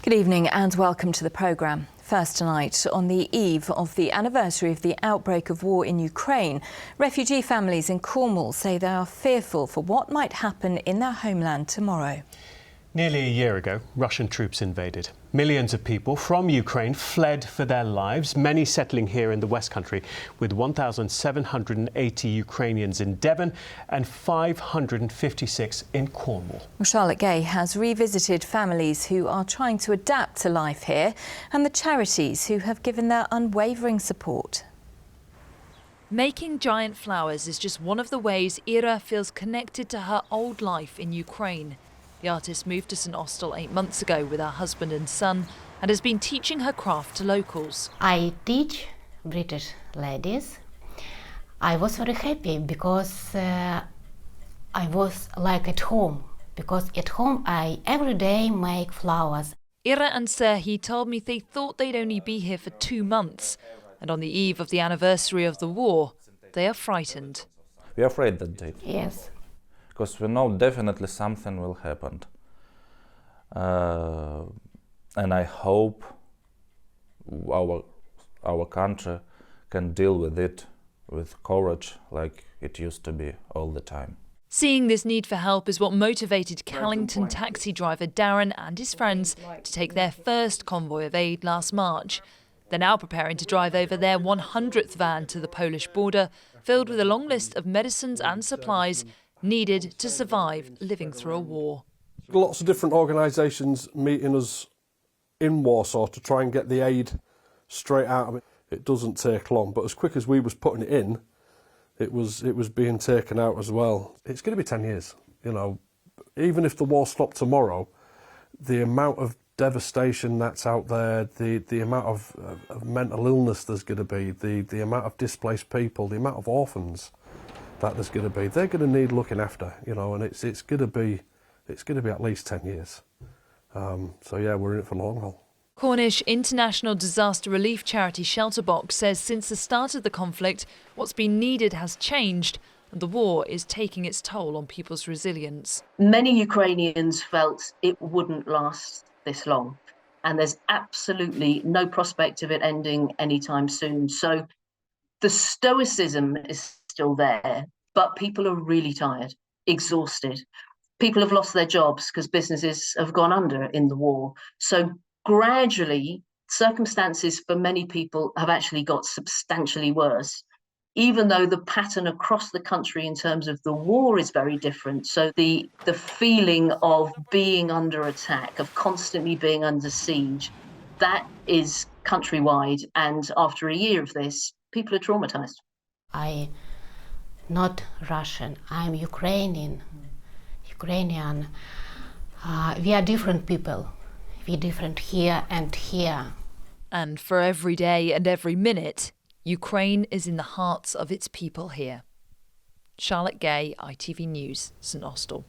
Good evening and welcome to the programme. First tonight, on the eve of the anniversary of the outbreak of war in Ukraine, refugee families in Cornwall say they are fearful for what might happen in their homeland tomorrow. Nearly a year ago, Russian troops invaded. Millions of people from Ukraine fled for their lives, many settling here in the West Country, with 1,780 Ukrainians in Devon and 556 in Cornwall. Charlotte Gay has revisited families who are trying to adapt to life here and the charities who have given their unwavering support. Making giant flowers is just one of the ways Ira feels connected to her old life in Ukraine. The artist moved to St Austell 8 months ago with her husband and son and has been teaching her craft to locals. I teach British ladies. I was very happy because I was like at home, because at home I every day make flowers. Ira and Serhi told me they thought they'd only be here for 2 months, and on the eve of the anniversary of the war, they are frightened. We're afraid that day. Yes. Because we know definitely something will happen. And I hope our country can deal with it with courage like it used to be all the time. Seeing this need for help is what motivated Callington taxi driver Darren and his friends to take their first convoy of aid last March. They're now preparing to drive over their 100th van to the Polish border, filled with a long list of medicines and supplies needed to survive living through a war. Lots of different organisations meeting us in Warsaw to try and get the aid straight out of it. It doesn't take long, but as quick as we was putting it in, it was being taken out as well. It's going to be 10 years, you know. Even if the war stopped tomorrow, the amount of devastation that's out there, the amount of mental illness there's going to be, the amount of displaced people, the amount of orphans that there's going to be, they're going to need looking after, you know, and it's going to be at least 10 years. So yeah, we're in it for the long haul. Cornish international disaster relief charity Shelterbox says since the start of the conflict, what's been needed has changed, and the war is taking its toll on people's resilience. Many Ukrainians felt it wouldn't last this long, and there's absolutely no prospect of it ending anytime soon. So the stoicism is still there, but people are really tired, exhausted. People have lost their jobs because businesses have gone under in the war. So gradually, circumstances for many people have actually got substantially worse, even though the pattern across the country in terms of the war is very different. So the feeling of being under attack, of constantly being under siege, that is countrywide. And after a year of this, people are traumatized. I'm not Russian, I'm Ukrainian. We are different people. We're different here and here. And for every day and every minute, Ukraine is in the hearts of its people here. Charlotte Gay, ITV News, St Austell.